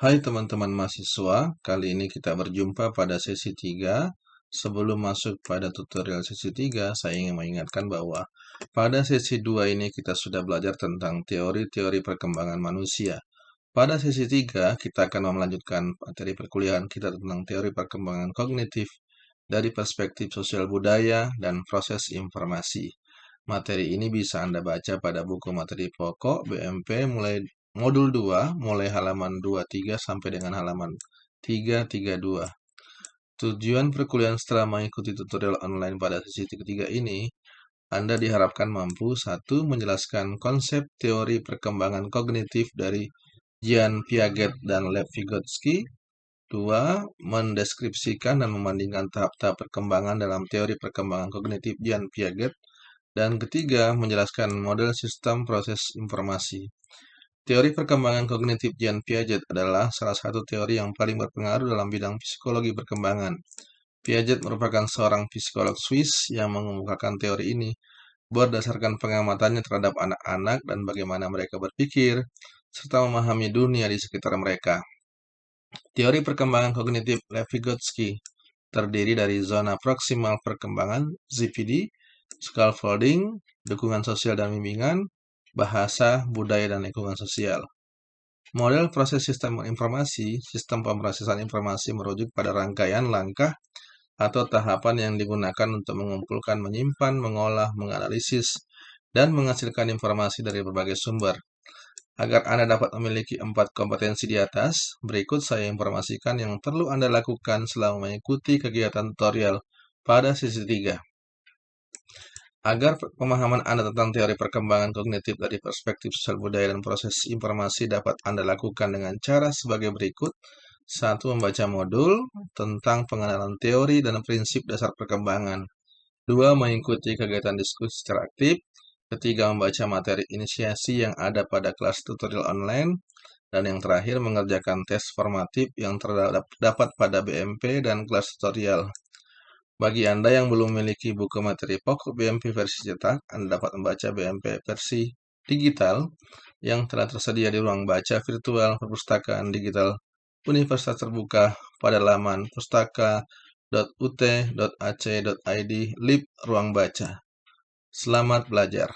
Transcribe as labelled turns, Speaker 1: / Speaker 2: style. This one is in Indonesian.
Speaker 1: Hai teman-teman mahasiswa, kali ini kita berjumpa pada sesi 3. Sebelum masuk pada tutorial sesi 3, saya ingin mengingatkan bahwa pada sesi 2 ini kita sudah belajar tentang teori-teori perkembangan manusia. Pada sesi 3, kita akan melanjutkan materi perkuliahan kita tentang teori perkembangan kognitif dari perspektif sosial budaya dan proses informasi. Materi ini bisa Anda baca pada buku materi pokok BMP modul 2 mulai halaman 23 sampai dengan halaman 332. Tujuan perkuliahan setelah mengikuti tutorial online pada sesi ketiga ini, Anda diharapkan mampu 1. Menjelaskan konsep teori perkembangan kognitif dari Jean Piaget dan Lev Vygotsky. 2. Mendeskripsikan dan membandingkan tahap-tahap perkembangan dalam teori perkembangan kognitif Jean Piaget. Dan ketiga, menjelaskan model sistem proses informasi. Teori perkembangan kognitif Jean Piaget adalah salah satu teori yang paling berpengaruh dalam bidang psikologi perkembangan. Piaget merupakan seorang psikolog Swiss yang mengemukakan teori ini berdasarkan pengamatannya terhadap anak-anak dan bagaimana mereka berpikir, serta memahami dunia di sekitar mereka. Teori perkembangan kognitif Lev Vygotsky terdiri dari zona proksimal perkembangan (ZPD), scaffolding, dukungan sosial dan bimbingan, bahasa, budaya, dan lingkungan sosial. Model proses sistem informasi, sistem pemrosesan informasi merujuk pada rangkaian langkah atau tahapan yang digunakan untuk mengumpulkan, menyimpan, mengolah, menganalisis, dan menghasilkan informasi dari berbagai sumber. Agar Anda dapat memiliki 4 kompetensi di atas, berikut saya informasikan yang perlu Anda lakukan selama mengikuti kegiatan tutorial pada sesi 3. Agar pemahaman Anda tentang teori perkembangan kognitif dari perspektif sosial budaya dan proses informasi dapat Anda lakukan dengan cara sebagai berikut. 1. Membaca modul tentang pengenalan teori dan prinsip dasar perkembangan. 2. Mengikuti kegiatan diskusi secara aktif. Ketiga, membaca materi inisiasi yang ada pada kelas tutorial online. Dan yang terakhir, mengerjakan tes formatif yang terdapat pada BMP dan kelas tutorial. Bagi Anda yang belum memiliki buku materi pokok BMP versi cetak, Anda dapat membaca BMP versi digital yang telah tersedia di ruang baca virtual perpustakaan digital Universitas Terbuka pada laman pustaka.ut.ac.id/ruang baca. Selamat belajar.